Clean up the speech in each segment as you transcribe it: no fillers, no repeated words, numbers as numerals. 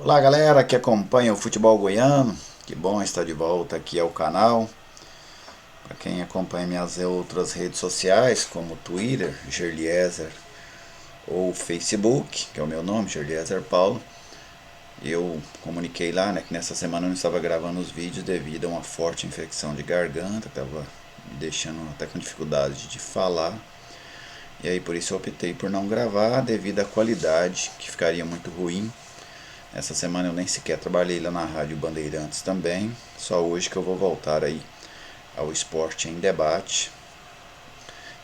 Olá galera que acompanha o futebol goiano, que bom estar de volta aqui ao canal. Para quem acompanha minhas outras redes sociais, como Twitter, Gerliezer, ou Facebook, que é o meu nome, Gerliezer Paulo, eu comuniquei lá, né, que nessa semana eu não estava gravando os vídeos devido a uma forte infecção de garganta, estava me deixando até com dificuldade de falar. E aí por isso eu optei por não gravar devido à qualidade, que ficaria muito ruim. Essa semana eu nem sequer trabalhei lá na Rádio Bandeirantes também. Só hoje que eu vou voltar aí ao Esporte em Debate.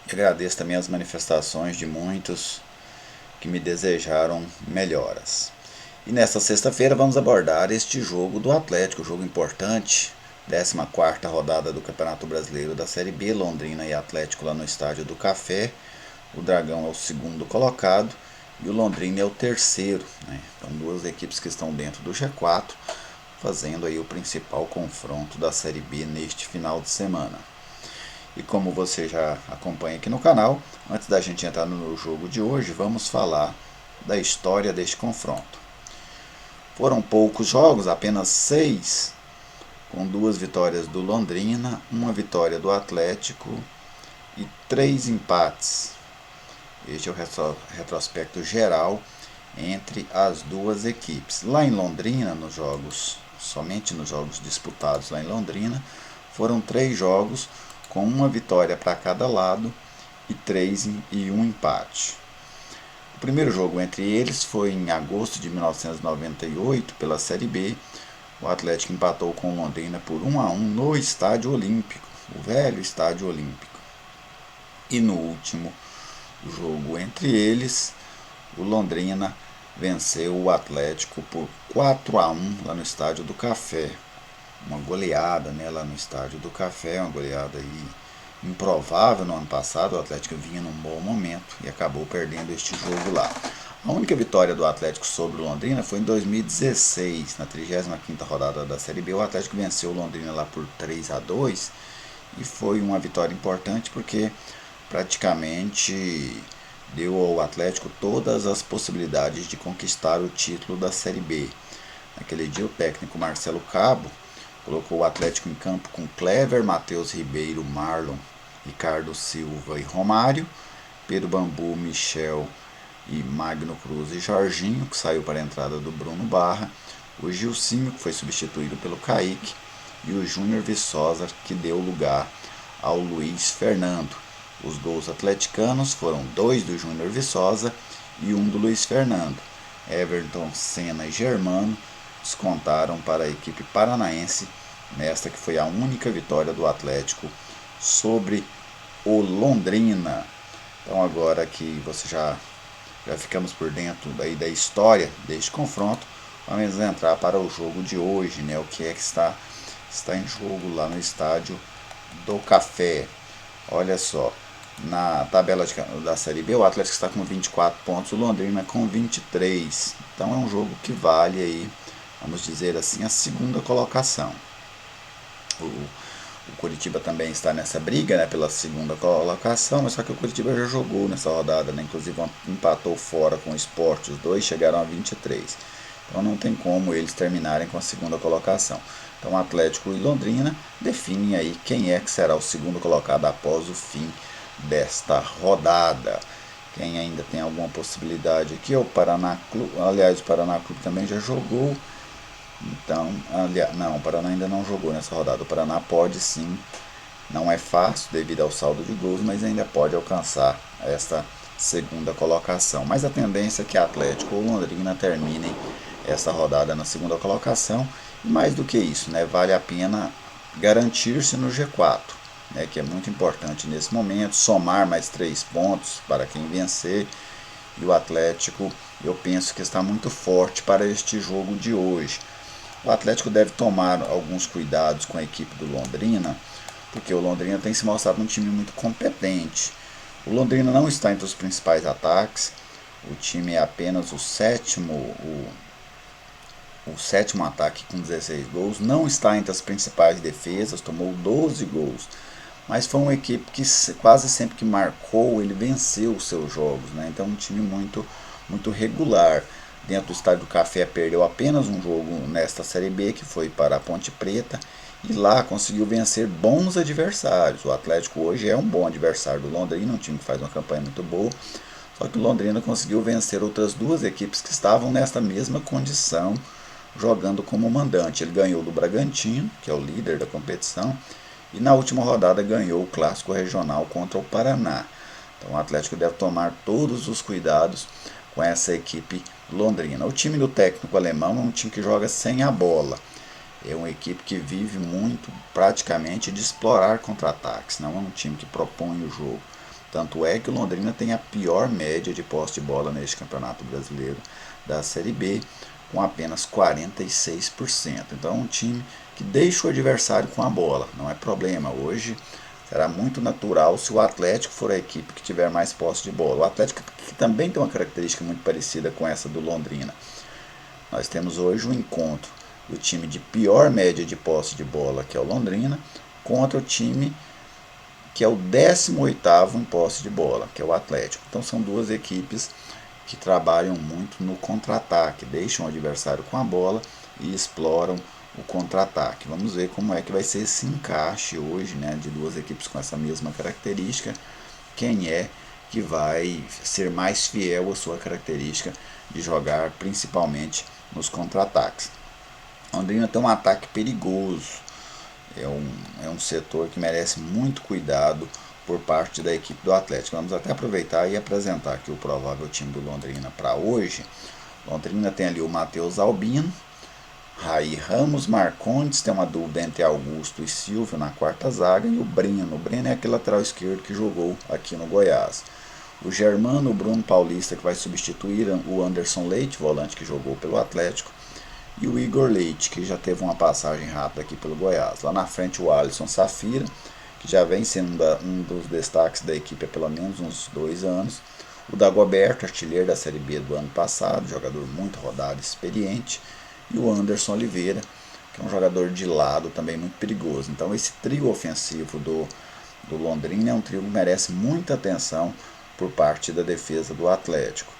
E agradeço também as manifestações de muitos que me desejaram melhoras. E nesta sexta-feira vamos abordar este jogo do Atlético, jogo importante, 14ª rodada do Campeonato Brasileiro da Série B, Londrina e Atlético lá no Estádio do Café. O Dragão é o segundo colocado e o Londrina é o terceiro, né? Então duas equipes que estão dentro do G4, fazendo aí o principal confronto da Série B neste final de semana. E como você já acompanha aqui no canal, antes da gente entrar no jogo de hoje, vamos falar da história deste confronto. Foram poucos jogos, apenas 6, com 2 vitórias do Londrina, 1 vitória do Atlético e 3 empates. Este é o retrospecto geral entre as duas equipes. Lá em Londrina, somente nos jogos disputados lá em Londrina, foram 3 jogos com 1 vitória para cada lado e 1 empate. O primeiro jogo entre eles foi em agosto de 1998 pela Série B. O Atlético empatou com o Londrina por 1-1 no Estádio Olímpico, o velho Estádio Olímpico. E no último jogo entre eles, o Londrina venceu o Atlético por 4-1 lá no Estádio do Café. Uma goleada, né, lá no Estádio do Café, uma goleada aí improvável no ano passado. O Atlético vinha num bom momento e acabou perdendo este jogo lá. A única vitória do Atlético sobre o Londrina foi em 2016, na 35ª rodada da Série B. O Atlético venceu o Londrina lá por 3-2 e foi uma vitória importante porque praticamente deu ao Atlético todas as possibilidades de conquistar o título da Série B. Naquele dia o técnico Marcelo Cabo colocou o Atlético em campo com Clever, Matheus Ribeiro, Marlon, Ricardo Silva e Romário, Pedro Bambu, Michel e Magno Cruz e Jorginho, que saiu para a entrada do Bruno Barra, o Gilcinho, que foi substituído pelo Kaique, e o Júnior Viçosa, que deu lugar ao Luiz Fernando. Os gols atleticanos foram 2 do Júnior Viçosa e 1 do Luiz Fernando. Everton, Senna e Germano descontaram para a equipe paranaense nesta que foi a única vitória do Atlético sobre o Londrina. Então agora que você já ficamos por dentro daí da história deste confronto, vamos entrar para o jogo de hoje, né? O que é que está em jogo lá no Estádio do Café. Olha só, na tabela da Série B, o Atlético está com 24 pontos, o Londrina com 23. Então é um jogo que vale aí, vamos dizer assim, a segunda colocação. O Curitiba também está nessa briga, né, pela segunda colocação, mas só que o Curitiba já jogou nessa rodada, né, inclusive empatou fora com o Sport, os dois chegaram a 23. Então não tem como eles terminarem com a segunda colocação. Então Atlético e Londrina definem aí quem é que será o segundo colocado após o fim desta rodada. Quem ainda tem alguma possibilidade aqui é o Paraná Clube. Aliás, o Paraná Clube também já jogou. Então, não, o Paraná ainda não jogou nessa rodada. O Paraná pode sim, não é fácil devido ao saldo de gols, mas ainda pode alcançar esta segunda colocação. Mas a tendência é que Atlético ou Londrina terminem essa rodada na segunda colocação. E mais do que isso, né, vale a pena garantir-se no G4, né, que é muito importante nesse momento, somar mais 3 pontos para quem vencer. E o Atlético, eu penso que está muito forte para este jogo de hoje. O Atlético deve tomar alguns cuidados com a equipe do Londrina, porque o Londrina tem se mostrado um time muito competente. O Londrina não está entre os principais ataques, o time é apenas o sétimo ataque com 16 gols, não está entre as principais defesas, tomou 12 gols, mas foi uma equipe que quase sempre que marcou, ele venceu os seus jogos, né? Então um time muito regular. dentro do Estádio do Café, perdeu apenas um jogo nesta Série B, que foi para a Ponte Preta, e lá conseguiu vencer bons adversários. O Atlético hoje é um bom adversário do Londrina, um time que faz uma campanha muito boa, só que o Londrina conseguiu vencer outras duas equipes que estavam nesta mesma condição, jogando como mandante. Ele ganhou do Bragantino, que é o líder da competição, e na última rodada ganhou o clássico regional contra o Paraná. Então o Atlético deve tomar todos os cuidados com essa equipe londrina. O time do técnico alemão é um time que joga sem a bola. É uma equipe que vive muito, praticamente, de explorar contra-ataques. Não é um time que propõe o jogo. Tanto é que o Londrina tem a pior média de posse de bola neste Campeonato Brasileiro da Série B, com apenas 46%. Então é um time que deixa o adversário com a bola. Não é problema. Hoje será muito natural se o Atlético for a equipe que tiver mais posse de bola. O Atlético que também tem uma característica muito parecida com essa do Londrina. Nós temos hoje um encontro do time de pior média de posse de bola, que é o Londrina, contra o time que é o 18º em posse de bola, que é o Atlético. Então são duas equipes que trabalham muito no contra-ataque, deixam o adversário com a bola e exploram o contra-ataque. Vamos ver como é que vai ser esse encaixe hoje, né, de duas equipes com essa mesma característica. Quem é que vai ser mais fiel à sua característica de jogar principalmente nos contra-ataques. Londrina tem um ataque perigoso. É um setor que merece muito cuidado por parte da equipe do Atlético. Vamos até aproveitar e apresentar aqui o provável time do Londrina para hoje. Londrina tem ali o Matheus Albino, Raí Ramos, Marcondes, tem uma dúvida entre Augusto e Silvio na quarta zaga, e o Breno. O Breno é aquele lateral esquerdo que jogou aqui no Goiás. O Germano, o Bruno Paulista, que vai substituir o Anderson Leite, volante que jogou pelo Atlético, e o Igor Leite, que já teve uma passagem rápida aqui pelo Goiás. Lá na frente o Alisson Safira, que já vem sendo um dos destaques da equipe há pelo menos uns 2 anos. O Dagoberto, artilheiro da Série B do ano passado, jogador muito rodado, experiente. E o Anderson Oliveira, que é um jogador de lado também muito perigoso. Então esse trio ofensivo do Londrina é um trio que merece muita atenção por parte da defesa do Atlético.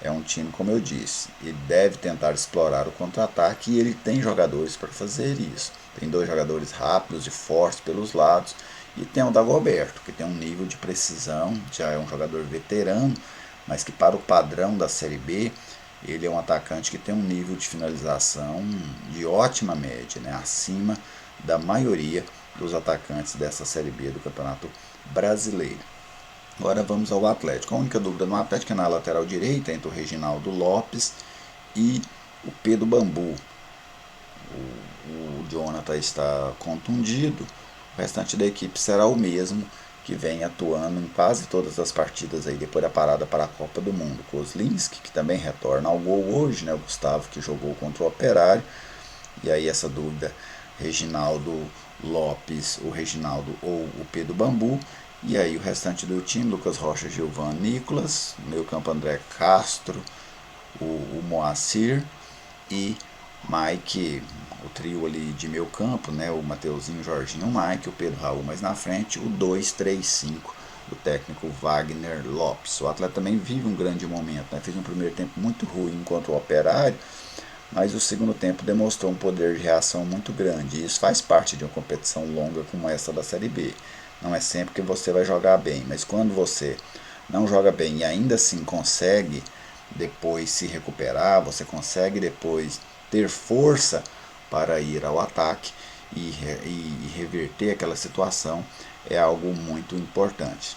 É um time, como eu disse, ele deve tentar explorar o contra-ataque e ele tem jogadores para fazer isso. Tem 2 jogadores rápidos e fortes pelos lados, e tem o Dagoberto, que tem um nível de precisão, já é um jogador veterano, mas que para o padrão da Série B, ele é um atacante que tem um nível de finalização de ótima média, né, acima da maioria dos atacantes dessa Série B do Campeonato Brasileiro. Agora vamos ao Atlético. A única dúvida no Atlético é na lateral direita, entre o Reginaldo Lopes e o Pedro Bambu. O Jonathan está contundido. O restante da equipe será o mesmo que vem atuando em quase todas as partidas aí depois da parada para a Copa do Mundo. Kozlinski, que também retorna ao gol hoje, né? O Gustavo, que jogou contra o Operário. E aí essa dúvida, Reginaldo Lopes, o Reginaldo ou o Pedro Bambu. E aí o restante do time, Lucas Rocha, Gilvan, Nicolas, meio campo André Castro, o Moacir e Mike, o trio ali de meio campo, né, o Mateuzinho, Jorginho, o Mike, o Pedro Raul mais na frente, o 2-3-5 do técnico Wagner Lopes. O atleta também vive um grande momento, né, fez um primeiro tempo muito ruim contra o Operário, mas o segundo tempo demonstrou um poder de reação muito grande, e isso faz parte de uma competição longa como essa da Série B. Não é sempre que você vai jogar bem, mas quando você não joga bem e ainda assim consegue depois se recuperar, você consegue depois ter força para ir ao ataque e reverter aquela situação, é algo muito importante.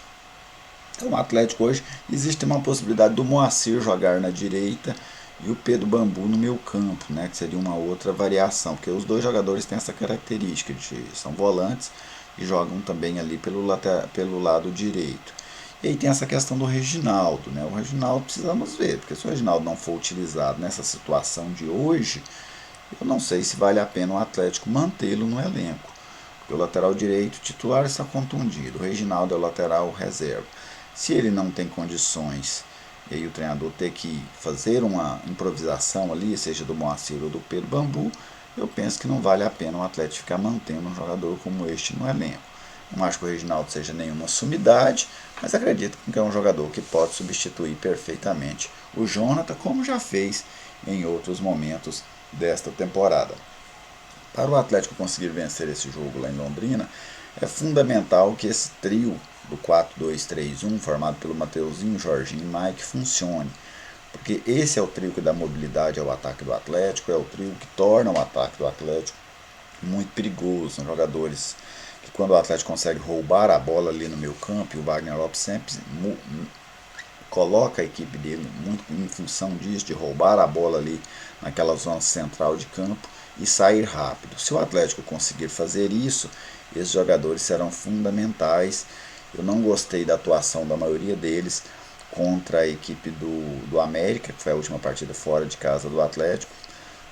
Então o Atlético hoje existe uma possibilidade do Moacir jogar na direita e o Pedro Bambu no meio campo, né, que seria uma outra variação, porque os 2 jogadores têm essa característica, são volantes e jogam também ali pelo lado direito. E aí tem essa questão do Reginaldo, né? O Reginaldo precisamos ver, porque se o Reginaldo não for utilizado nessa situação de hoje, eu não sei se vale a pena o Atlético mantê-lo no elenco. Porque o lateral direito titular está contundido, o Reginaldo é o lateral reserva. Se ele não tem condições, e aí o treinador ter que fazer uma improvisação ali, seja do Moacir ou do Pedro Bambu, eu penso que não vale a pena o Atlético ficar mantendo um jogador como este no elenco. Não acho que o Reginaldo seja nenhuma sumidade, mas acredito que é um jogador que pode substituir perfeitamente o Jonathan, como já fez em outros momentos desta temporada. Para o Atlético conseguir vencer esse jogo lá em Londrina, é fundamental que esse trio do 4-2-3-1, formado pelo Mateuzinho, Jorginho e Mike, funcione. Porque esse é o trio que dá mobilidade ao ataque do Atlético, é o trio que torna o ataque do Atlético muito perigoso. São jogadores que, quando o Atlético consegue roubar a bola ali no meio campo, e o Wagner Lopes sempre coloca a equipe dele muito em função disso, de roubar a bola ali naquela zona central de campo e sair rápido. Se o Atlético conseguir fazer isso, esses jogadores serão fundamentais. Eu não gostei da atuação da maioria deles contra a equipe do América, que foi a última partida fora de casa do Atlético.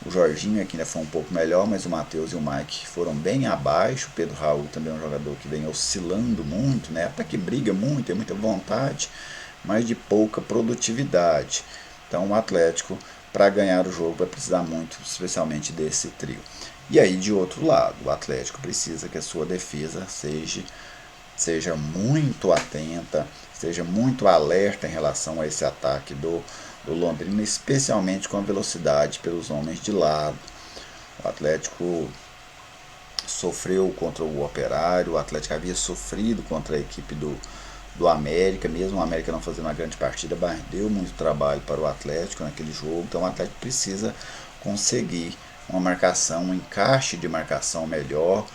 O Jorginho aqui ainda foi um pouco melhor, mas o Matheus e o Mike foram bem abaixo. O Pedro Raul também é um jogador que vem oscilando muito, né? Até que briga muito, tem muita vontade, mas de pouca produtividade. Então o Atlético, para ganhar o jogo, vai precisar muito, especialmente desse trio. E aí, de outro lado, o Atlético precisa que a sua defesa seja muito atenta, seja muito alerta em relação a esse ataque do Londrina, especialmente com a velocidade pelos homens de lado. O Atlético sofreu contra o Operário, o Atlético havia sofrido contra a equipe do América, mesmo o América não fazendo uma grande partida, mas deu muito trabalho para o Atlético naquele jogo. Então o Atlético precisa conseguir uma marcação, um encaixe de marcação melhor.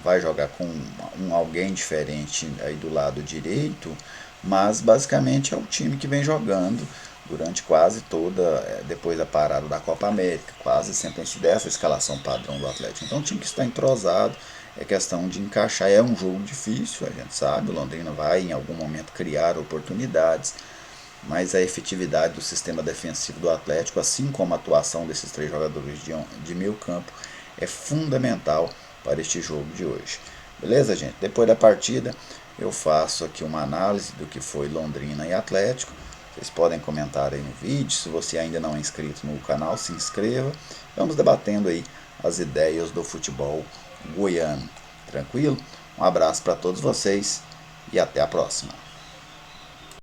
Vai jogar com alguém diferente aí do lado direito, mas basicamente é o time que vem jogando durante quase toda, depois da parada da Copa América, quase sempre tem sido essa escalação padrão do Atlético. Então o time que está entrosado, é questão de encaixar. É um jogo difícil, a gente sabe, o Londrina vai em algum momento criar oportunidades, mas a efetividade do sistema defensivo do Atlético, assim como a atuação desses três jogadores de meio campo, é fundamental para este jogo de hoje. Beleza, gente? Depois da partida, eu faço aqui uma análise do que foi Londrina e Atlético. Vocês podem comentar aí no vídeo. Se você ainda não é inscrito no canal, se inscreva. Vamos debatendo aí as ideias do futebol goiano. Tranquilo? Um abraço para todos vocês e até a próxima.